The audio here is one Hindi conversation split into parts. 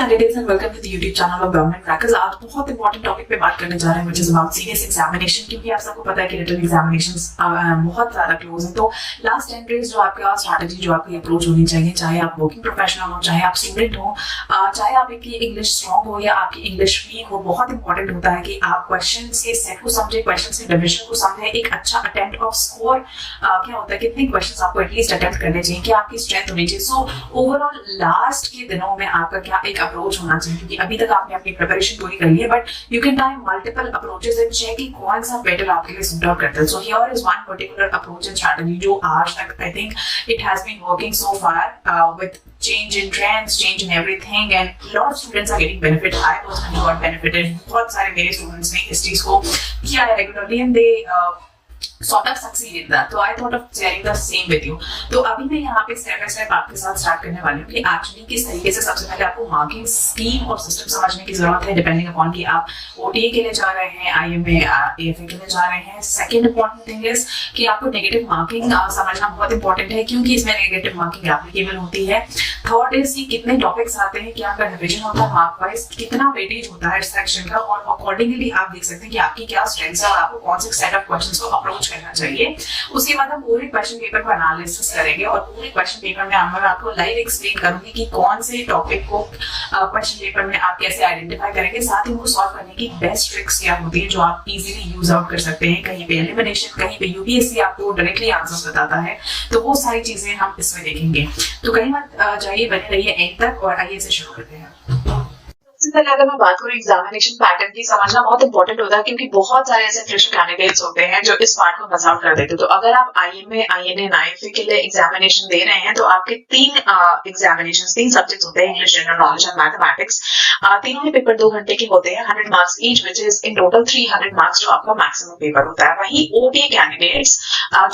Candidates and welcome to the YouTube channel of Government Crackers. आज बहुत इंपॉर्टेंट टॉपिक पे बात करने जा रहे हैं which is about serious examination, क्योंकि आप सबको पता है कि रिटन एग्जामिनेशंस बहुत ज्यादा क्लोज हैं। तो लास्ट 10 डेज जो आपका स्ट्रैटेजी जो आपकी अप्रोच होनी चाहिए, चाहे आप वर्किंग प्रोफेशनल हो, चाहे आप स्टूडेंट हो, चाहे आपकी इंग्लिश स्ट्रॉन्ग हो या आपकी इंग्लिश वीक हो, बहुत इंपॉर्टेंट होता है कि आप क्वेश्चन के सेट को समझे, क्वेश्चन के डिविजन को समझे, एक अच्छा अटेम्प्ट ऑफ स्कोर क्या होता है, कितने क्वेश्चन आपको एटलीस्ट अटेम्प्ट करने चाहिए, क्या आपकी स्ट्रेंथ होनी चाहिए। सो ओवरऑल लास्ट के दिनों में आपका क्या एक अप्रोच होना चाहिए, क्योंकि अभी तक आपने अपनी प्रिपरेशन पूरी कर ली है, but you can try multiple approaches and check कि कौन सा बेटर आपके लिए सूट आउट करता है। So here is one particular approach and strategy जो आज तक I think it has been working so far with change in trends, change in everything, and a lot of students are getting benefit. I personally got benefited. बहुत सारे मेरे students ने इस चीज को किया है regularly and they sort of succeed in that. So I thought of sharing the same with you. तो अभी मैं यहाँ पे स्टेप बाय स्टेप आपके साथ स्टार्ट करने वाली हूँ कि एक्चुअली किस तरीके से सबसे पहले आपको मार्किंग स्कीम और सिस्टम समझने की जरूरत है, डिपेंडिंग अपॉन कि आप ओटीए के लिए जा रहे हैं, आईएमए एएफए के लिए जा रहे हैं। सेकंड इंपॉर्टेंट थिंग इज कि आपको नेगेटिव मार्किंग समझना बहुत इंपॉर्टेंट है, क्योंकि इसमें नेगेटिव मार्किंग एप्लीकेबल होती है। थर्ड इज कि कितने टॉपिक्स आते हैं, क्या आपका डिवीजन होता है मार्क वाइज, कितना वेटेज होता है सेक्शन का, और अकॉर्डिंगली आप देख सकते हैं कि आपकी क्या स्ट्रेंथ्स है और आपको कौन से सेट ऑफ क्वेश्चंस को अप्रोच करना चाहिए। उसके बाद हम पूरे क्वेश्चन पेपर को एनालिसिस करेंगे और पूरे क्वेश्चन पेपर में मैं आपको लाइव एक्सप्लेन करूंगी कि कौन से टॉपिक को क्वेश्चन पेपर में आप कैसे आइडेंटिफाई करेंगे, साथ ही वो सॉल्व करने की बेस्ट ट्रिक्स क्या होती है जो आप इजीली यूज आउट कर सकते हैं। कहीं पे एलिमिनेशन, कहीं पे यूपीएससी आपको डायरेक्टली आंसर्स बताता है, तो वो सारी चीजें हम इसमें देखेंगे। तो कहीं मत जाइए, बने रहिए एंड तक और आइए से शुरू करते हैं। सबसे पहले अगर मैं बात करूं एग्जामिनेशन पैटर्न की, समझना बहुत इंपॉर्टेंट होता है, क्योंकि बहुत सारे ऐसे फ्रेशर कैंडिडेट्स होते हैं जो इस पार्ट को मिस आउट कर देते हैं। तो अगर आप आईएमए, आईएनए, आईएफए के लिए एग्जामिनेशन दे रहे हैं तो आपके तीन एग्जामिनेशंस, तीन सब्जेक्ट्स होते हैं, English, general knowledge and mathematics. तीनों ही पेपर 2 घंटे के होते हैं, 100 marks each, which is in total 300 marks जो आपका मैक्सिमम पेपर होता है। वहीं ओटीए कैंडिडेट्स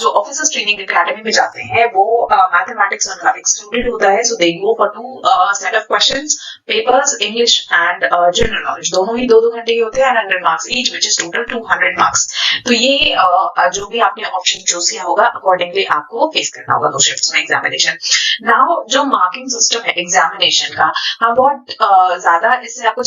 जो ऑफिसर्स ट्रेनिंग एकेडमी में जाते हैं वो मैथमेटिक्स उनका एक्सक्लूडेड होता है, so they go for 2 set of questions, papers, English and general knowledge. दोनों ही 2-2 घंटे के होते हैं, 100 marks each, which is total 200 marks. तो ये जो भी आपने ऑप्शन चूज किया होगा अकॉर्डिंगली आपको फेस करना होगा 2 शिफ्ट्स में एग्जामिनेशन। नाउ जो मार्किंग सिस्टम है एग्जामिनेशन का, हाँ बहुत ज्यादा इससे आपको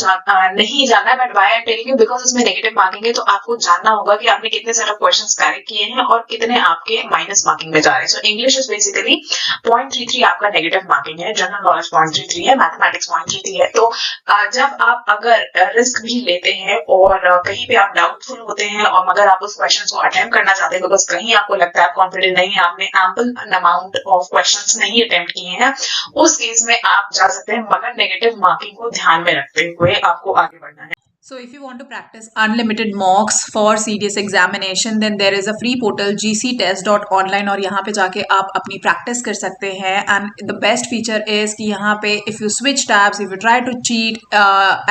नहीं जानना है, but why I am telling you because इसमें नेगेटिव मार्किंग है, तो आपको जानना होगा कि आपने कितने सेट ऑफ क्वेश्चंस करेक्ट किए हैं और कितने आपके माइनस मार्किंग में जा रहे हैं। सो इंग्लिश इज बेसिकली 0.33 आपका नेगेटिव मार्किंग है, जनरल नॉलेज 0.33 है, मैथमेटिक्स 0.33 है। तो जब आप अगर रिस्क भी लेते हैं और कहीं पे आप डाउटफुल होते हैं और मगर आप उस क्वेश्चन को अटेम्प्ट करना चाहते हैं बिकॉज कहीं आपको लगता है आप कॉन्फिडेंट नहीं है, आपने एम्पल अमाउंट ऑफ क्वेश्चंस नहीं अटेम्प्ट किए हैं, उस केस में आप जा सकते हैं, मगर नेगेटिव मार्किंग को ध्यान में रखते हुए आपको आगे बढ़ना है। So if you want to practice unlimited mocks for serious examination, then there is a free portal gctest.online और यहाँ पे जाके आप अपनी practice कर सकते हैं। And the best feature is कि यहाँ पे if you switch tabs, if you try to cheat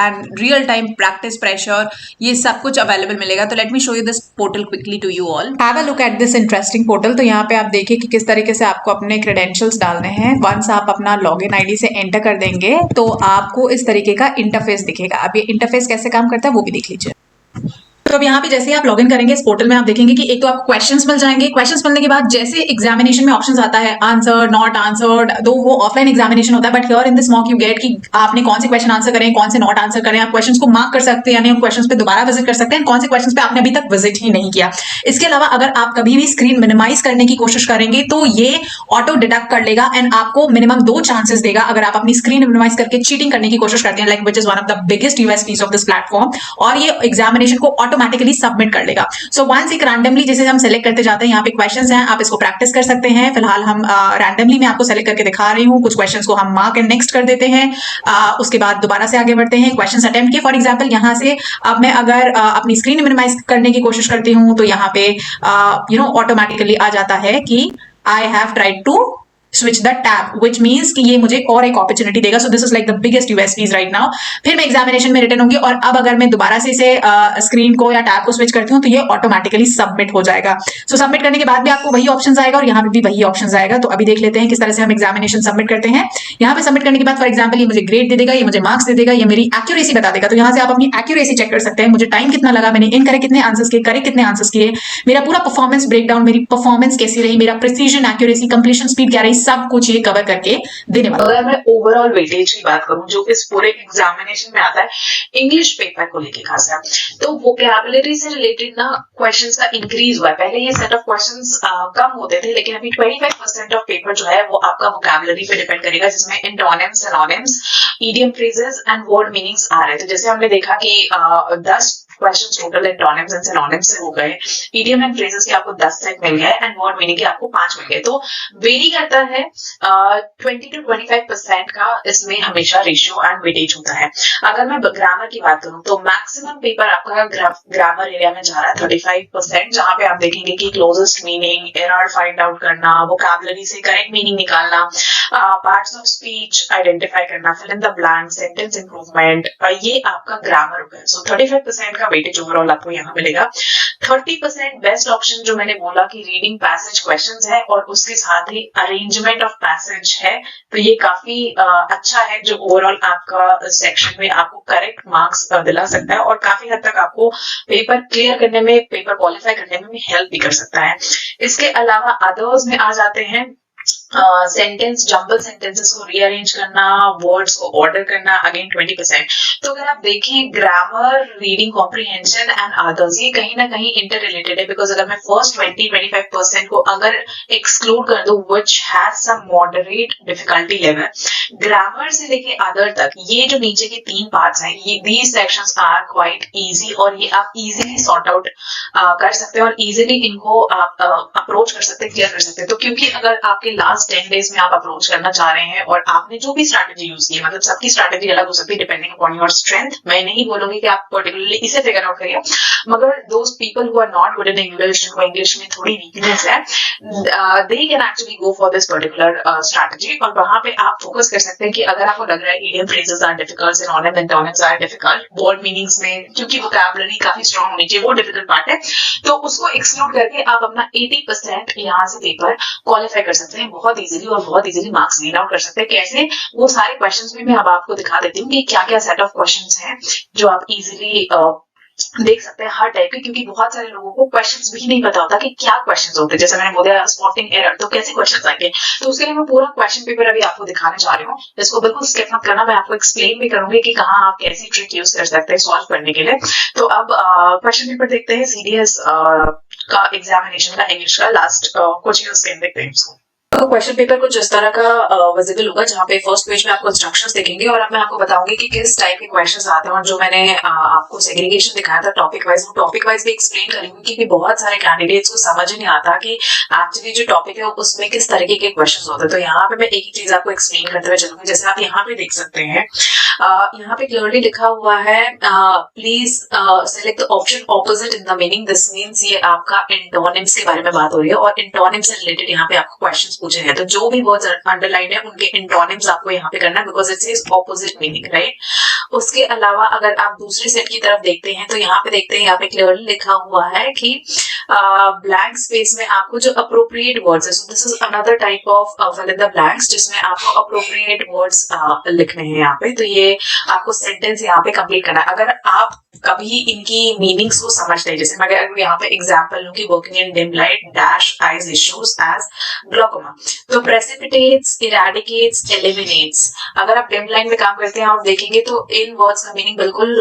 and real time practice pressure, ये सब कुछ available मिलेगा। तो let me show you this portal quickly to you all. Have a look at this interesting portal। तो यहाँ पे आप देखिए कि किस तरीके से आपको अपने credentials डालने हैं। Once आप अपना login ID से enter कर देंगे तो आपको इस तरीके का इंटरफेस दिखेगा। अब ये इंटरफेस कैसे काम करता है वो भी देख लीजिए। तो अब यहाँ पे जैसे ही आप लॉगिन करेंगे इस पोर्टल में, आप देखेंगे कि एक तो आपको क्वेश्चंस मिल जाएंगे। क्वेश्चंस मिलने के बाद जैसे एग्जामिनेशन में ऑप्शंस आता है आंसर, नॉट आंसर्ड, दो वो ऑफलाइन एग्जामिनेशन होता है, but here in this mock you get कि आपने कौन से क्वेश्चन आंसर करें, कौन से नॉट आंसर करें। आप क्वेश्चंस को मार्क कर सकते हैं, यानी उन क्वेश्चंस पे दोबारा विजिट कर सकते हैं, कौन से क्वेश्चंस पे आपने अभी तक विजिट ही नहीं किया। इसके अलावा अगर आप कभी भी स्क्रीन मिनिमाइज करने की कोशिश करेंगे तो ये ऑटो डिडक्ट कर लेगा एंड आपको मिनिमम 2 चांसेस देगा अगर आप अपनी स्क्रीन मिनिमाइज करके चीटिंग करने की कोशिश करते हैं, like which is one of the biggest USPs of this platform. और ये एग्जामिनेशन को ऑटोमेटिकली सबमिट कर लेगा। सो वंस एक रैंडमली जैसे हम सेलेक्ट करते जाते हैं, यहाँ पे क्वेश्चंस हैं, आप इसको प्रैक्टिस कर सकते हैं। फिलहाल हम रैंडमली मैं आपको सेलेक्ट करके दिखा रही हूँ। कुछ क्वेश्चंस को हम मार्क एंड नेक्स्ट कर देते हैं, उसके बाद दोबारा से आगे बढ़ते हैं। क्वेश्चंस अटेम्प्ट किए, फॉर एग्जांपल यहाँ से अब मैं अगर अपनी स्क्रीन मिनिमाइज करने की कोशिश करती हूँ तो यहाँ पे ऑटोमेटिकली आ जाता है कि I have tried to switch the tab, which means कि ये मुझे और एक अपॉर्चुनिटी देगा। So this is like the biggest USPs right now। फिर मैं एग्जामिनेशन में रिटर्न होंगी और अब अगर मैं दोबारा से इसे स्क्रीन को या टैब को स्विच करती हूँ तो ये ऑटोमेटिकली सबमिट हो जाएगा। सो सबमिट करने के बाद भी आपको वही ऑप्शन आएगा और यहाँ पे भी वही ऑप्शन आएगा। तो अभी देख लेते हैं किस तरह से हम एग्जामिनेशन सबमिट करते हैं। यहाँ पे सबमिट करने के बाद फॉर एग्जाम्पल ये मुझे ग्रेड दे देगा, ये मुझे मार्क्स दे देगा, ये मेरी एक्यूरेसी बता देगा। तो यहाँ से आप अपनी एक्यूरेसी चेक कर सकते हैं, मुझे टाइम कितना लगा, मैंने इन करे कितने आंसर्स किए, करे कितने आंसर्स किए, मेरा पूरा परफॉर्मेंस ब्रेकडाउन, मेरी परफॉर्मेंस कैसी रही, मेरा प्रिसीजन, एक्यूरेसी, कंप्लीशन स्पीड क्या रही, सब कुछ ये कवर करके देने वाला है। अगर मैं ओवरऑल वेटेज की बात करूं जो इस पूरे एग्जामिनेशन में आता है इंग्लिश पेपर को लेके खासा, तो वोकैबुलरी से रिलेटेड ना क्वेश्चंस का इंक्रीज हुआ है। पहले ये सेट ऑफ क्वेश्चंस कम होते थे, लेकिन अभी 25% ऑफ पेपर जो है वो आपका वोकैबुलरी पे डिपेंड करेगा, जिसमें antonyms, synonyms, idiom phrases and word meanings आ रहे हैं। तो जैसे हमने देखा कि 10 questions total antonyms and synonyms से हो गए, इडियम एंड फ्रेजेस के आपको 10 सेट मिल गए एंड वर्ड मीनिंग के आपको 5 मिल गए। तो वेरी करता है 20 to 25% का इसमें हमेशा रेशियो एंड वेटेज होता है। अगर मैं ग्रामर की बात करूं तो मैक्सिमम पेपर आपका ग्रामर एरिया में जा रहा है 35%, जहां पे आप देखेंगे कि closest meaning, error find out करना, वोकैबुलरी से करेक्ट मीनिंग निकालना, पार्ट्स ऑफ स्पीच आइडेंटिफाई करना, fill in the blank, sentence improvement, ये आपका ग्रामर होगा। सो 35% का वेटेज ओवरऑल आपको यहाँ मिलेगा। 30% बेस्ट ऑप्शन जो मैंने बोला कि रीडिंग पैसेज क्वेश्चंस है और उसके साथ ही अरेंजमेंट ऑफ पैसेज है, तो ये काफी अच्छा है जो ओवरऑल आपका सेक्शन में आपको करेक्ट मार्क्स दिला सकता है और काफी हद तक आपको पेपर क्लियर करने में, पेपर क्वालिफाई करने में हेल्प भी कर सकता है। इसके अलावा अदर्स में आ जाते हैं सेंटेंस, जंबल सेंटेंसेस को रीअरेंज करना, वर्ड्स को ऑर्डर करना, अगेन 20%। तो अगर आप देखें grammar, reading comprehension and others, ये कहीं ना कहीं इंटर रिलेटेड है, बिकॉज अगर मैं फर्स्ट 20-25% को अगर एक्सक्लूड कर दूं which has some moderate difficulty level, grammar से लेके अदर तक ये जो नीचे के 3 पार्ट्स हैं, ये these sections are quite easy और ये आप इजीली सॉर्ट आउट कर सकते हैं और इजीली इनको आप अप्रोच कर सकते हैं, क्लियर कर सकते हैं। तो क्योंकि अगर आपके लास्ट 10 डेज में आप अप्रोच करना चाह रहे हैं और आपने जो भी स्ट्रैटेजी यूज की है, मतलब सबकी स्ट्रैटेजी अलग हो सकती है डिपेंडिंग अपॉन योर स्ट्रेंथ, मैं नहीं बोलूंगी कि आप पर्टिकुलरली इसे फिगर आउट करिए, मगर those people who are not good in English, जिनको इंग्लिश में थोड़ी वीकनेस है, they can actually go for this particular strategy और वहां पे आप फोकस कर सकते हैं कि अगर आपको लग रहा है idiom phrases are difficult, synonym, antonyms are difficult, word meanings में क्योंकि वोकैबुलरी काफी स्ट्रांग होनी चाहिए, वो डिफिकल्ट पार्ट है, तो उसको एक्सक्लूड करके आप अपना 80% यहाँ से पेपर क्वालिफाई कर सकते हैं बहुत इजीली और बहुत इजीली मार्क्स गेन आउट कर सकते हैं। कैसे, वो सारे क्वेश्चंस भी मैं अब आपको दिखा देती हूँ कि क्या क्या सेट ऑफ क्वेश्चंस हैं जो आप इजीली देख सकते हैं हर टाइप के, क्योंकि बहुत सारे लोगों को क्वेश्चंस भी नहीं पता होता कि क्या क्वेश्चंस होते हैं। जैसे मैंने बोला स्पॉटिंग एरर, तो कैसे क्वेश्चंस आएंगे, तो उसके लिए मैं पूरा क्वेश्चन पेपर अभी आपको दिखाने जा रही हूँ। इसको बिल्कुल स्किप मत करना, मैं आपको एक्सप्लेन भी करूंगी कि कहाँ आप कैसी ट्रिक यूज कर सकते हैं सॉल्व करने के लिए। तो अब क्वेश्चन पेपर देखते हैं सीडीएस का एग्जामिनेशन का इंग्लिश का लास्ट कुछ यूज देखते हैं उसको। क्वेश्चन पेपर कुछ इस तरह का विजिबल होगा, जहाँ पे फर्स्ट पेज में आपको इंस्ट्रक्शंस दिखेंगे और अब मैं आपको बताऊंगी कि किस टाइप के क्वेश्चंस आते हैं। और जो मैंने आपको सेग्रीगेशन दिखाया था टॉपिक वाइज, वो टॉपिक वाइज भी एक्सप्लेन करूंगी, क्योंकि बहुत सारे कैंडिडेट्स को समझ ही नहीं आता कि एक्चुअली जो टॉपिक है उसमें किस तरीके के क्वेश्चन होते हैं। तो यहाँ पे मैं एक ही चीज आपको एक्सप्लेन करते हुए चलूंगी। जैसे आप यहाँ पे देख सकते हैं, यहाँ पे क्लियरली लिखा हुआ है please select the option opposite in the meaning. This means ये आपका एंटोनिम्स के बारे में बात हो रही है और एंटोनिम्स से रिलेटेड यहाँ पे आपको क्वेश्चंस पूछे हैं। तो जो भी वर्ड्स अंडरलाइन है उनके एंटोनिम्स आपको यहाँ पे करना है, because it is opposite meaning, right. उसके अलावा अगर आप दूसरी सेट की तरफ देखते हैं तो यहाँ पे देखते हैं, यहाँ पे क्लियरली लिखा हुआ है कि ब्लैंक स्पेस में आपको जो अप्रोप्रिएट वर्ड्स है, so this is another type of fill in the blanks, जिसमें आपको अप्रोप्रिएट वर्ड्स लिखने हैं यहाँ पे। तो ये आपको सेंटेंस यहाँ पे कंप्लीट करना है। अगर आप कभी इनकी मीनिंग्स को समझते हैं, जैसे मैं अगर यहाँ पे एग्जांपल लूं कि working in dim light dash eyes issues as glaucoma, तो प्रेसिपिटेट्स, इरेडिकेट्स, एलिमिनेट्स, अगर आप डिम लाइट में काम करते हैं और देखेंगे तो इन वर्ड्स का मीनिंग बिल्कुल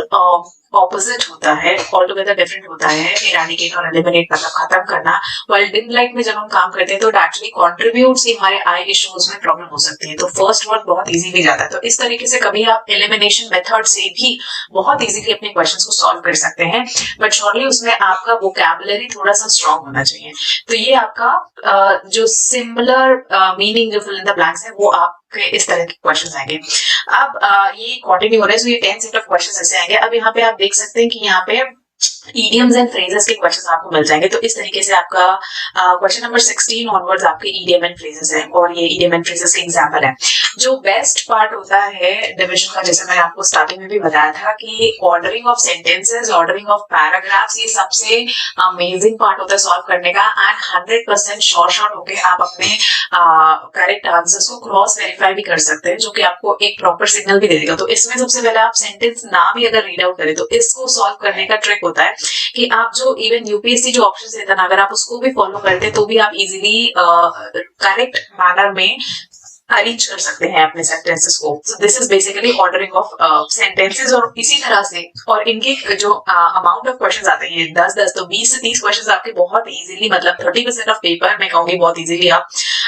ऑपोजिट होता है, ऑल टुगेदर डिफरेंट होता है। इराडिकेट और एलिमिनेट मतलब खत्म करना, व्हाइल डिम लाइट में जब हम काम करते हैं तो एक्चुअली कंट्रीब्यूट्स हमारे आई इश्यूज में प्रॉब्लम हो सकती है। तो फर्स्ट वर्ड बहुत इजीली जाता है। तो इस तरीके से कभी आप एलिमिनेशन मेथड से भी बहुत इजीली अपने क्वेश्चंस को सॉल्व कर सकते हैं, बट श्योरली उसमें आपका वोकैबुलरी थोड़ा सा स्ट्रांग होना चाहिए। तो ये आपका जो सिमिलर मीनिंग जो फिल इन द ब्लैंक्स है वो आप इस तरह के क्वेश्चंस आएंगे। अब ये कंटिन्यू हो रहा है, तो ये 10 सेट ऑफ क्वेश्चंस ऐसे आएंगे। अब यहाँ पे आप देख सकते हैं कि यहाँ पे idioms एंड फ्रेजेस के क्वेश्चंस आपको मिल जाएंगे। तो इस तरीके से आपका क्वेश्चन नंबर 16 ऑनवर्ड्स आपके idiom एंड फ्रेजेस है और ये idiom एंड फ्रेजेस के एग्जांपल है। जो बेस्ट पार्ट होता है डिविजन का, जैसे मैंने आपको स्टार्टिंग में भी बताया था कि ordering of sentences, ordering of paragraphs, ये सबसे अमेजिंग पार्ट होता है सॉल्व करने का। एंड 100% शॉर्ट होके आप अपने करेक्ट आंसर्स को क्रॉस वेरीफाई भी कर सकते हैं, जो कि आपको एक प्रॉपर सिग्नल भी दे देगा। तो इसमें सबसे पहले आप सेंटेंस ना भी अगर रीड आउट करें तो इसको सॉल्व करने का ट्रिक होता है कि आप जो इवन यूपीएससी जो ऑप्शन देता है ना, अगर आप उसको भी फॉलो करते तो भी आप इजीली करेक्ट मैनर में अरेंज कर सकते हैं अपने सेंटेंसेस को। सो this is basically ordering of sentences. और इसी तरह से और इनके जो अमाउंट ऑफ क्वेश्चंस आते हैं 10 तो 20 से 30 क्वेश्चंस आपके बहुत इजीली, मतलब 30% ऑफ पेपर मैं कहूंगी बहुत इजीली आप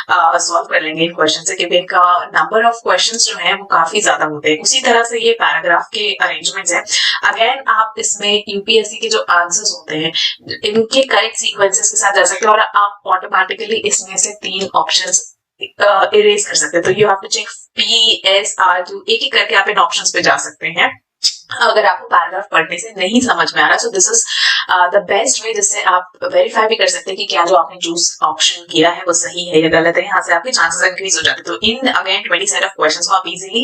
सॉल्व कर लेंगे इन क्वेश्चन से, क्योंकि इनका नंबर ऑफ क्वेश्चंस जो है वो काफी ज्यादा होते हैं। उसी तरह से ये पैराग्राफ के अरेंजमेंट्स है। अगेन आप इसमें यूपीएससी के जो आंसर्स होते हैं इनके करेक्ट सीक्वेंसेस के साथ जा सकते हैं और आप ऑटोमेटिकली इसमें से 3 ऑप्शंस इरेज कर सकते हैं। तो you have to check PSRQ, एक एक करके आप इन ऑप्शंस पे जा सकते हैं अगर आपको पैराग्राफ पढ़ने से नहीं समझ में आ रहा। सो this is the best way, जिससे आप वेरीफाई भी कर सकते हैं कि क्या जो आपने चूज ऑप्शन किया है वो सही है या गलत है। यहाँ से आपके चांसेस इंक्रीज हो जाते हैं। तो in again 20 set of questions को आप इजीली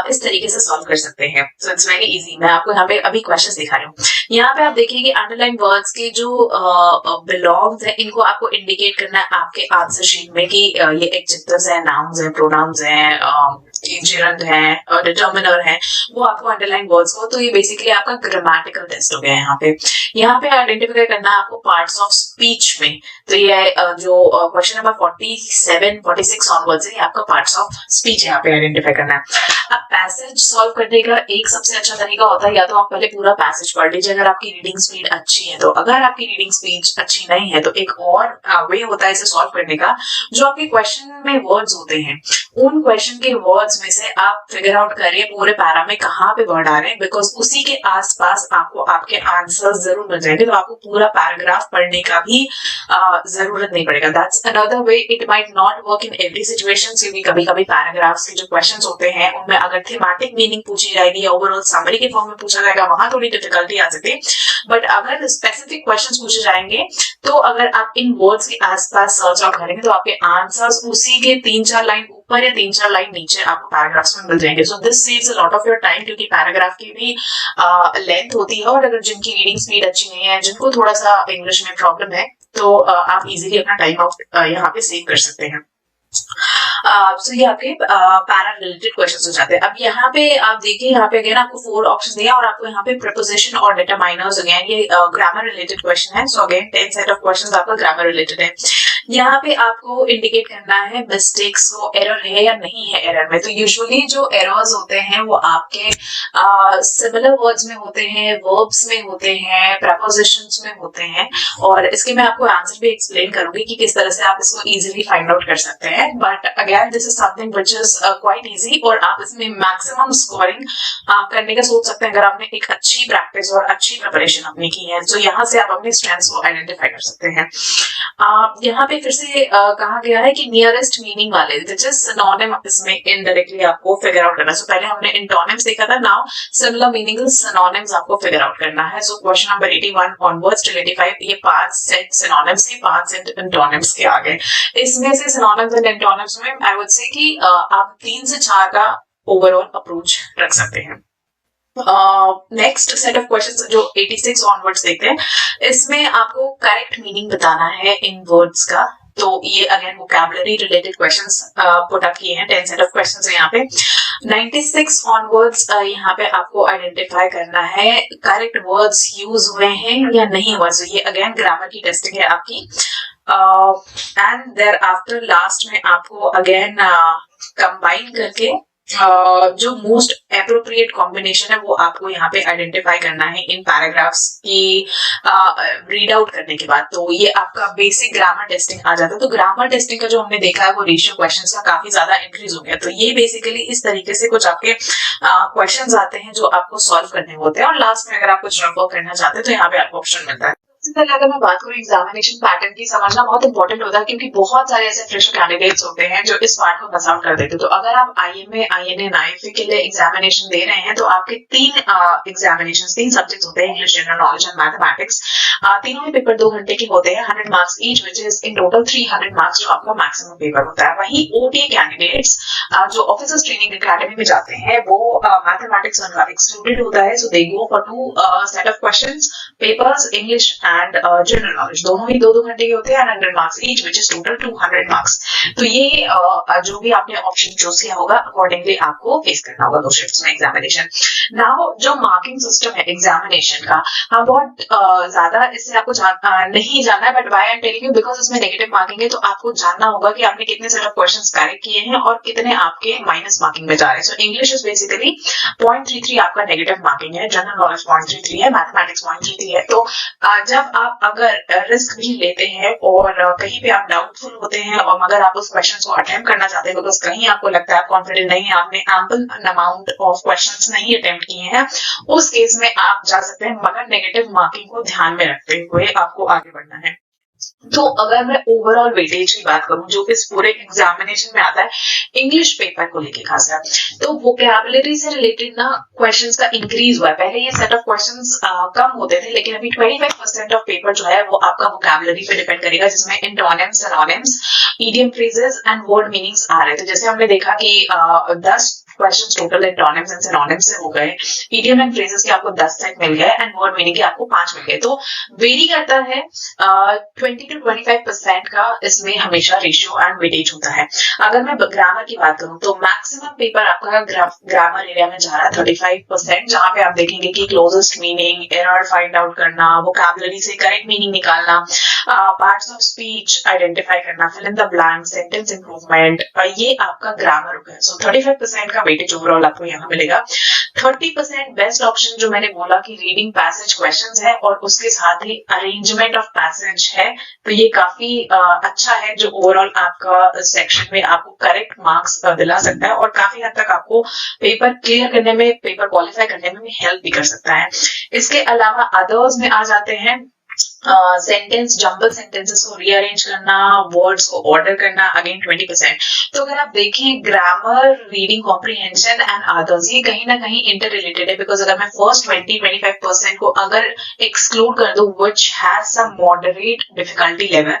इस तरीके से सॉल्व कर सकते हैं। So it's very easy. मैं आपको यहाँ पे अभी क्वेश्चंस दिखा रही हूँ। यहाँ पे आप देखिए कि अंडरलाइन वर्ड्स के जो बिलोंग्स है इनको आपको इंडिकेट करना है आपके आंसर शीट में कि ये एडजेक्टिव्स है, नाउन्स है, प्रोनाउंस है, जेरंड है, डिटर्मिनर है, वो आपको अंडरलाइन वर्ड्स को। तो ये बेसिकली आपका ग्रामेटिकल टेस्ट हो गया है। यहाँ पे आइडेंटिफाई करना है आपको पार्ट्स ऑफ स्पीच में। तो ये जो क्वेश्चन नंबर 47, 46 ऑनवर्ड्स है, आपका पार्ट्स ऑफ स्पीच यहाँ पे आइडेंटिफाई करना है। अब पैसेज सॉल्व करने का एक सबसे अच्छा तरीका होता है या तो आप पहले पूरा पैसेज पढ़ लीजिए अगर आपकी रीडिंग स्पीड अच्छी है तो। अगर आपकी रीडिंग स्पीड अच्छी नहीं है तो एक और वे होता है इसे सॉल्व करने का, जो आपके क्वेश्चन में वर्ड्स होते हैं उन क्वेश्चन के वर्ड्स में से आप फिगर आउट करिए पूरे पैरा में कहाँ पे वर्ड आ रहे हैं, बिकॉज उसी के आसपास आपको आपके आंसर्स जरूर मिल जाएंगे। तो आपको पूरा पैराग्राफ पढ़ने का भी जरूरत नहीं पड़ेगा। That's another way. It might not work in every situation, क्योंकि कभी कभी पैराग्राफ्स के जो क्वेश्चंस होते हैं उनमें अगर थीमेटिक मीनिंग पूछी जाएगी या ओवरऑल समरी के फॉर्म में पूछा जाएगा वहां थोड़ी डिफिकल्टी आ सकती है। बट अगर स्पेसिफिक क्वेश्चंस पूछे जाएंगे तो अगर आप इन वर्ड्स के आसपास सर्च आउट करेंगे तो आपके आंसर्स उसी के 3-4 लाइन ऊपर या 3-4 लाइन नीचे आपको पैराग्राफ्स में मिल जाएंगे। So this saves a lot of your time, क्योंकि पैराग्राफ की भी लेंथ होती है और अगर जिनकी रीडिंग स्पीड अच्छी नहीं है, जिनको थोड़ा सा इंग्लिश में प्रॉब्लम है, तो आप इजीली अपना टाइम आउट यहाँ पे सेव कर सकते हैं। सो ये आपके पैरा रिलेटेड क्वेश्चंस हो जाते हैं। अब यहाँ पे आप देखिए, यहाँ पे अगेन आपको 4 ऑप्शन दिया और आपको यहाँ पे प्रीपोजिशन और डिटरमाइनर्स, अगेन ये ग्रामर रिलेटेड क्वेश्चन है। So again 10 set of questions आपका ग्रामर रिलेटेड है। यहाँ पे आपको इंडिकेट करना है मिस्टेक्स को, एरर है या नहीं है एरर में। तो यूजुअली जो एरर्स होते हैं वो आपके सिमिलर वर्ड्स में होते हैं, वर्ब्स में होते हैं, प्रपोजिशंस में होते हैं। और इसके मैं आपको आंसर भी एक्सप्लेन करूंगी कि किस तरह से आप इसको इजीली फाइंड आउट कर सकते हैं। But again this is something which is quite easy और आप इसमें मैक्सिमम स्कोरिंग करने का सोच सकते हैं अगर आपने एक अच्छी प्रैक्टिस और अच्छी प्रिपरेशन अपनी की है। तो यहाँ से आप अपने स्ट्रेंथ्स को आइडेंटिफाई कर सकते हैं। यहाँ पे फिर से कहा गया है कि नियरेस्ट मीनिंग वाले विच इज सिनोनिम, इसमें इनडायरेक्टली आपको फिगर आउट करना है। सो पहले हमने इंटोनिम्स देखा था, नाउ सिमिलर मीनिंग सिनोनिम्स आपको फिगर आउट करना है। So question number 81 onwards till 85, ये 5 सेट सिनोनिम्स के, 5 सेट इंटोनिम्स के आ गए। इसमें से सिनोनिम्स एंड इंटोनिम्स में आई वुड से कि आप 3 से 4 का ओवरऑल अप्रोच रख सकते हैं। नेक्स्ट सेट ऑफ क्वेश्चंस जो 86 ऑनवर्ड्स देखते हैं, इसमें आपको करेक्ट मीनिंग बताना है इन वर्ड्स का। तो ये again vocabulary related questions put up किए हैं। 10 सेट ऑफ क्वेश्चंस है यहाँ पे। 96 ऑनवर्ड्स यहाँ पे आपको आइडेंटिफाई करना है करेक्ट वर्ड्स यूज हुए हैं या नहीं हुआ। ये अगेन ग्रामर की टेस्टिंग है आपकी। एंड देयर आफ्टर लास्ट में आपको अगेन कंबाइन करके जो मोस्ट एप्रोप्रिएट कॉम्बिनेशन है वो आपको यहाँ पे आइडेंटिफाई करना है इन पैराग्राफ्स की रीड आउट करने के बाद। तो ये आपका बेसिक ग्रामर टेस्टिंग आ जाता है। तो ग्रामर टेस्टिंग का जो हमने देखा है वो रेशियो क्वेश्चंस का काफी ज्यादा इंक्रीज हो गया। तो ये बेसिकली इस तरीके से कुछ आपके क्वेश्चंस आते हैं जो आपको सॉल्व करने होते हैं और लास्ट में अगर आप कुछ रफ वर्क करना चाहते हैं तो यहाँ पे आपको ऑप्शन मिलता है। पहले अगर मैं बात करूँ एग्जामिनेशन पैटर्न की, समझना बहुत इंपॉर्टेंट होता है क्योंकि बहुत सारे ऐसे फ्रेशर कैंडिडेट्स होते हैं जो इस पार्ट को मिस आउट कर देते हैं। तो अगर आप आईएमए, आईएनए, आईएफए के लिए एग्जामिनेशन दे रहे हैं तो आपके 3 एग्जामिनेशन, 3 सब्जेक्ट्स होते हैं, English, general knowledge and mathematics. तीनों ही पेपर 2 घंटे के होते हैं, 100 marks each, which is in total 300 marks जो आपका मैक्सिमम पेपर होता है। वहीं ओटीए कैंडिडेट्स जो ऑफिसर्स ट्रेनिंग एकेडमी में जाते हैं वो मैथमेटिक्स उनका एक्सक्लूडेड होता है, so they go for 2 set of questions, papers, English and general knowledge, दोनों ही 2-2 घंटे के होते हैं, 100 marks each, which is total 200 marks. तो ये जो भी आपने ऑप्शन चूज किया होगा अकॉर्डिंगली आपको फेस करना होगा 2 शिफ्ट्स में एग्जामिनेशन। नाउ जो मार्किंग सिस्टम है एग्जामिनेशन का, हाँ बहुत ज्यादा इससे आपको नहीं जानना है, but why I am telling you because इसमें नेगेटिव मार्किंग है, तो आपको जानना होगा कि आपने कितने सेट ऑफ क्वेश्चंस करेक्ट किए हैं और कितने आपके माइनस मार्किंग में जा रहे हैं। सो इंग्लिश इज बेसिकली 0.33 आपका नेगेटिव मार्किंग है, जनरल नॉलेज 0.33 है, मैथमेटिक्स 0.33 है। तो जब आप अगर रिस्क भी लेते हैं और कहीं पे आप डाउटफुल होते हैं और मगर आप उस क्वेश्चन को अटेम्प्ट करना चाहते हैं बिकॉज कहीं आपको लगता है आप कॉन्फिडेंट नहीं है, आपने एम्पल अमाउंट ऑफ क्वेश्चंस नहीं अटेम्प्ट किए हैं, उस केस में आप जा सकते हैं, मगर नेगेटिव मार्किंग को ध्यान में रखते हुए आपको आगे बढ़ना है। तो अगर मैं ओवरऑल वेटेज की बात करूं जो इस पूरे एग्जामिनेशन में आता है इंग्लिश पेपर को लेके खासकर, तो वोकैबुलरी से रिलेटेड ना क्वेश्चंस का इंक्रीज हुआ है। पहले ये सेट ऑफ क्वेश्चंस कम होते थे, लेकिन अभी 25% ऑफ पेपर जो है वो आपका वोकैबुलरी पे डिपेंड करेगा, जिसमें antonyms, synonyms, idiom phrases and word meanings आ रहे हैं। तो जैसे हमने देखा कि 10 question total antonyms and synonyms से हो गए, इडियम एंड फ्रेजेस के आपको 10 सेट मिल गए एंड वर्ड मीनिंग के आपको 5 मिल गए। तो वेरी करता है 20 to 25% का इसमें हमेशा रेशियो एंड वेटेज होता है। अगर मैं ग्रामर की बात करूं तो मैक्सिमम पेपर आपका ग्रामर एरिया में जा रहा है 35%, जहां पे आप देखेंगे कि closest meaning, error find out करना, वोकैबुलरी से करेक्ट मीनिंग निकालना, पार्ट्स ऑफ स्पीच आइडेंटिफाई करना, fill in the blank, sentence improvement, ये आपका ग्रामर होगा। सो 35% का वेटेज ओवरऑल आपको यहाँ मिलेगा। 30% बेस्ट ऑप्शन जो मैंने बोला कि रीडिंग पैसेज क्वेश्चंस है और उसके साथ ही अरेंजमेंट ऑफ पैसेज है, तो ये काफी अच्छा है जो ओवरऑल आपका सेक्शन में आपको करेक्ट मार्क्स दिला सकता है और काफी हद तक आपको पेपर क्लियर करने में, पेपर क्वालिफाई करने में भी हेल्प भी कर सकता है। इसके अलावा अदर्स में आ जाते हैं सेंटेंस, जंबल सेंटेंसेस को रीअरेंज करना, वर्ड्स को ऑर्डर करना, अगेन 20%। तो अगर आप देखें grammar, reading comprehension and others, ये कहीं ना कहीं इंटर रिलेटेड है, बिकॉज अगर मैं फर्स्ट 20-25% को अगर एक्सक्लूड कर दूं which has some moderate difficulty level,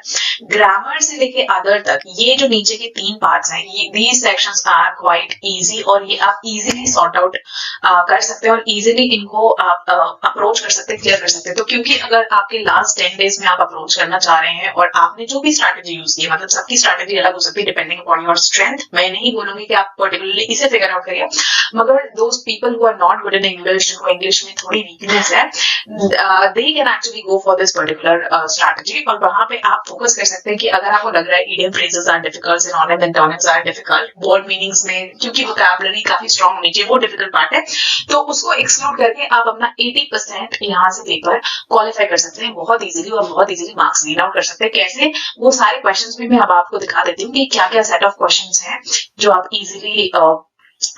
grammar से लेके अदर तक ये जो नीचे के 3 पार्ट्स हैं, ये these sections are quite easy और ये आप इजीली सॉर्ट आउट कर सकते हैं और इजीली इनको आप अप्रोच कर सकते हैं, क्लियर कर सकते हैं। तो क्योंकि अगर आपके लास्ट 10 डेज में आप अप्रोच करना चाह रहे हैं और आपने जो भी स्ट्रैटेजी यूज की है, मतलब सबकी स्ट्रैटेजी अलग हो सकती है डिपेंडिंग अपॉन योर स्ट्रेंथ, मैं नहीं बोलूंगी कि आप पर्टिकुलरली इसे फिगर आउट करिए, मगर those people who are not good in English, जिनको इंग्लिश में थोड़ी वीकनेस है, they can actually go for this particular strategy और वहां पे आप फोकस कर सकते हैं कि अगर आपको लग रहा है idiom phrases are difficult, synonym antonyms are difficult, word meanings में क्योंकि वोकैबुलरी काफी स्ट्रांग होनी चाहिए, वो डिफिकल्ट पार्ट है, तो उसको एक्सक्लूड करके आप अपना 80% यहाँ से पेपर क्वालिफाई कर सकते हैं बहुत इजीली और बहुत इजीली मार्क्स रीड आउट कर सकते हैं। कैसे, वो सारे क्वेश्चंस भी मैं अब आपको दिखा देती हूँ कि क्या क्या सेट ऑफ क्वेश्चंस हैं जो आप इजीली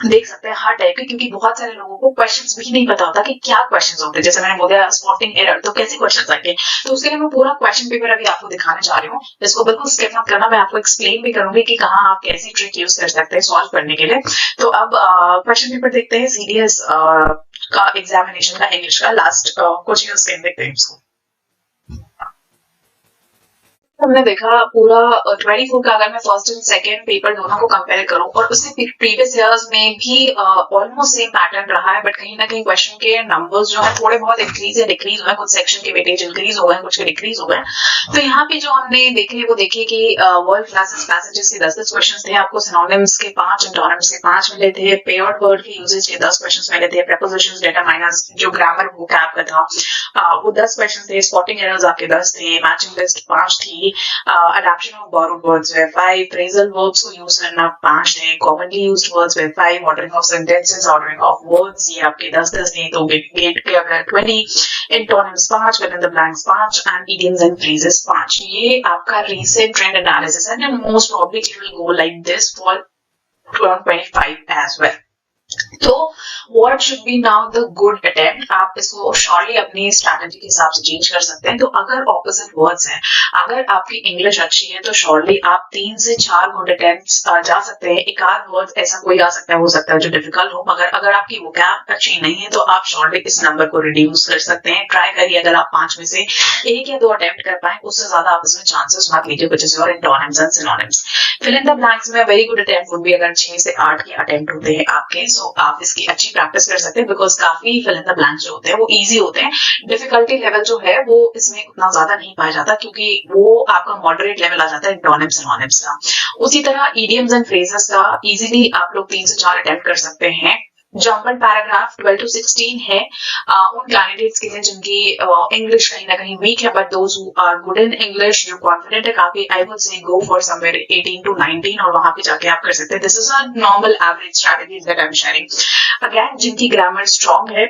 देख सकते हैं हर टाइप के, क्योंकि बहुत सारे लोगों को क्वेश्चंस भी नहीं पता होता कि क्या क्वेश्चंस होते हैं। जैसे मैंने बोला स्पॉटिंग एरर, तो कैसे क्वेश्चंस आएंगे, तो उसके लिए मैं पूरा क्वेश्चन पेपर अभी आपको दिखाने जा रही हूँ, इसको बिल्कुल स्किप मत करना, मैं आपको एक्सप्लेन भी करूंगी कि कहाँ आप कैसी ट्रिक यूज कर सकते हैं सॉल्व करने के लिए। तो अब क्वेश्चन पेपर देखते हैं सीडीएस का एग्जामिनेशन का इंग्लिश का लास्ट कोचिंग स्कीम देखते हैं उसको। हमने देखा पूरा 24 का, अगर मैं फर्स्ट एंड सेकंड पेपर दोनों को कंपेयर करूं और उससे प्रीवियस इयर्स में भी ऑलमोस्ट सेम पैटर्न रहा है, बट कहीं ना कहीं क्वेश्चन के नंबर्स जो है थोड़े बहुत इंक्रीज या डिक्रीज हुए, कुछ सेक्शन के वेटेज इंक्रीज हो गए, कुछ के डिक्रीज हो गए। तो यहाँ पे जो हमने देखे वो देखे कि वर्ल्ड क्लासेस पैसेजेस के 10-10 क्वेश्चन थे, आपको सिनोनिम्स के 5, एंटोनिम्स के 5 मिले थे, पेयर्ड वर्ड के यूजेज के 10 क्वेश्चन मिले थे, प्रीपोजिशंस, डेटरमाइनर्स जो ग्रामर वोकैब का था वो 10 क्वेश्चन थे, स्पॉटिंग एरर्स आपके 10 थे, मैचिंग लिस्ट 5 थी, adaptation of borrowed words were 5, phrasal verbs को यूज करना 5 है, commonly used words were 5, ordering of sentences, ordering of words ये आपके 10-10 थे, तो get के अगर 20, antonyms 5, fill in the blanks 5 and idioms and phrases 5। ये आपका recent trend analysis है, and most probably it will go like this for 2025 as well। तो what should be now the good attempt, आप इसको श्योरली अपनी स्ट्रैटेजी के हिसाब से चेंज कर सकते हैं। तो अगर ऑपोजिट वर्ड्स हैं, अगर आपकी इंग्लिश अच्छी है तो श्योरली आप 3 से 4 गुड अटेम्प्ट्स जा सकते हैं। एक आध वर्ड ऐसा कोई आ सकता है, हो सकता है जो डिफिकल्ट हो, मगर अगर आपकी वोकैब अच्छी नहीं है तो आप श्योरली इस नंबर को रिड्यूस कर सकते हैं। ट्राई करिए, अगर आप 5 में से 1 या 2 अटेम्प्ट कर पाए, उससे ज्यादा आप इसमें चांसेस मत लीजिए, which is your antonyms and synonyms. Fill in the blanks में very good attempt would be अगर 6 से 8 के अटेम्प्ट होते हैं आपके, सो आप इसकी अच्छी प्रैक्टिस कर सकते हैं, बिकॉज काफी फिल इन द ब्लैंक्स जो होते हैं वो इजी होते हैं। डिफिकल्टी लेवल जो है वो इसमें उतना ज्यादा नहीं पाया जाता, क्योंकि वो आपका मॉडरेट लेवल आ जाता है एंटोनिम्स सिनोनिम्स का। उसी तरह इडियम्स एंड फ्रेजेस का इजीली आप लोग 3 से 4 अटेम्प्ट कर सकते हैं। जंबल पैराग्राफ 12 to 16 है उन कैंडिडेट्स के लिए जिनकी इंग्लिश कहीं ना कहीं वीक है, but those who are good in English, जो कॉन्फिडेंट है काफी, I would say go for somewhere 18 to 19 और वहां पे जाके आप कर सकते हैं। This is a normal average strategy that I am sharing. Again जिनकी ग्रामर स्ट्रांग है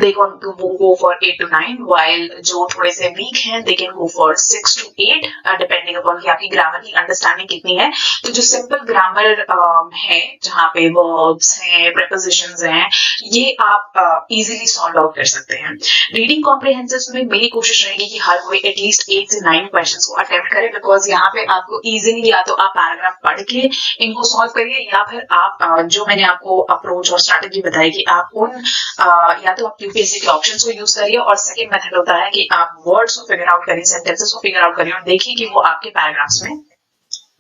they can go for 8 to 9, while जो थोड़े से वीक हैं they can go for 6 to 8 depending upon कि आपकी ग्रामर की अंडरस्टैंडिंग कितनी है। तो जो सिंपल ग्रामर है, जहाँ पे वर्ब्स हैं, प्रीपोजिशंस हैं, ये आप इजीली सॉल्व आउट कर सकते हैं। रीडिंग कॉम्प्रिहेंसिव में मेरी कोशिश रहेगी कि हर कोई एटलीस्ट 8 से 9 क्वेश्चंस को अटेम्प्ट करे, बिकॉज यहाँ पे आपको इजीली या तो आप पैराग्राफ पढ़ के इनको सॉल्व करिए, या फिर आप जो मैंने आपको अप्रोच और स्ट्रैटेजी बताई कि आप उन या तो यूपीएससी के ऑप्शंस को यूज करिए, और सेकंड मेथड होता है कि आप वर्ड्स को फिगर आउट करिए, सेंटेंसेस को फिगर आउट करिए और देखिए कि वो आपके पैराग्राफ्स में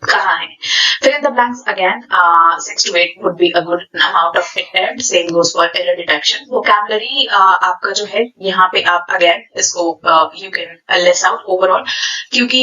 कहाँ है। Fill in the blanks again. 6 to 8 would be a good amount of attempt. Same goes for error detection. Vocabulary आपका जो है यहाँ पे आप again इसको you can less out overall, क्योंकि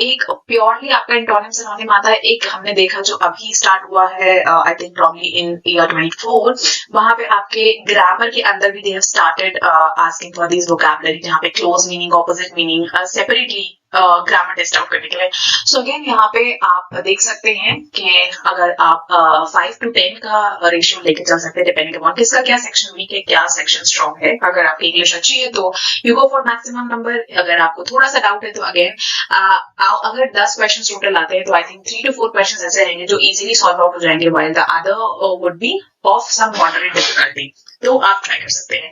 एक प्योरली आपका एंटोनिम सिनोनिम आता है, एक हमने देखा जो अभी स्टार्ट हुआ है I think probably in year 24, वहां पे आपके ग्रामर के अंदर भी they have started asking for this vocabulary, जहाँ पे close meaning, opposite meaning separately grammar test out करने के लिए। सो अगेन यहाँ पे आप देख सकते हैं कि अगर आप 5 to 10 का रेशियो लेके चल सकते हैं, डिपेंडिंग अपॉन किसका क्या सेक्शन वीक है, क्या सेक्शन स्ट्रॉन्ग है। अगर आपकी इंग्लिश अच्छी है तो you go for maximum number, अगर आपको थोड़ा सा डाउट है तो अगेन अगर 10 क्वेश्चन टोटल आते हैं तो आई थिंक 3 to 4 क्वेश्चन ऐसे रहेंगे जो इजीली सॉल्व आउट हो जाएंगे, while the other would be of some moderate difficulty. तो आप ट्राई कर सकते हैं।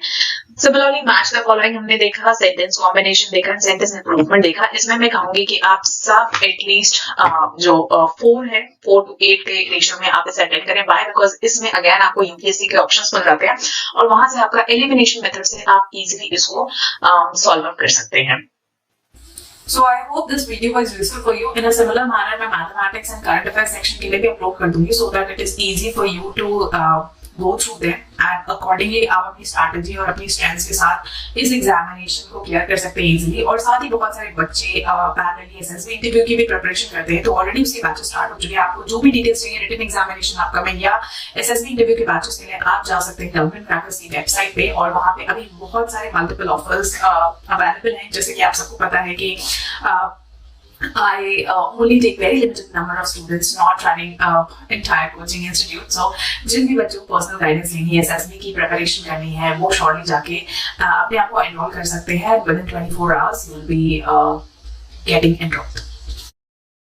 सिमिलरली मैच द फॉलोइंग हमने देखा, सेंटेंस कॉम्बिनेशन देखा, सेंटेंस इंप्रूवमेंट देखा। इसमें मैं कहूंगी कि आप सब एटलीस्ट जो 4 है 4 to 8 के रेशियो में आप इसे अटेंड करें। बाय बिकॉज इसमें अगेन आपको यूपीएससी के ऑप्शंस मिल जाते हैं और वहां से आपका एलिमिनेशन मेथड से आप इजीली इसको सॉल्व आउट कर सकते हैं। So I hope this video was useful for you. In a similar manner, मैं mathematics and current affairs section के लिए भी अपलोड कर दूंगी, so that it is easy for you to go through them and accordingly आप अपनी स्ट्रैटेजी और अपनी स्ट्रेंथ्स के साथ इस एग्जामिनेशन को क्लियर कर सकते हैं इजीली। और साथ ही बहुत सारे बच्चे पैरेलली एसएसबी इंटरव्यू की भी प्रिपरेशन करते हैं, तो ऑलरेडी उसके बैचेस स्टार्ट हो चुके हैं। आपको जो भी डिटेल्स चाहिए रिटन एग्जामिनेशन अपकमिंग या एसएसबी इंटरव्यू के बैचेस के लिए, आप जा सकते हैं गवर्नमेंट क्रैकर्स की वेबसाइट पे, और वहां पे अभी बहुत सारे मल्टीपल ऑफर्स अवेलेबल हैं। जैसे कि आप सबको पता है कि I only take very limited number of students, not running entire coaching institute. So जिन भी बच्चों को पर्सनल गाइडेंस लेनी है, एसएसबी की प्रिपरेशन करनी है, वो शॉर्टली जाके अपने आप को एनरोल कर सकते हैं। Within 24 hours you will be getting enrolled.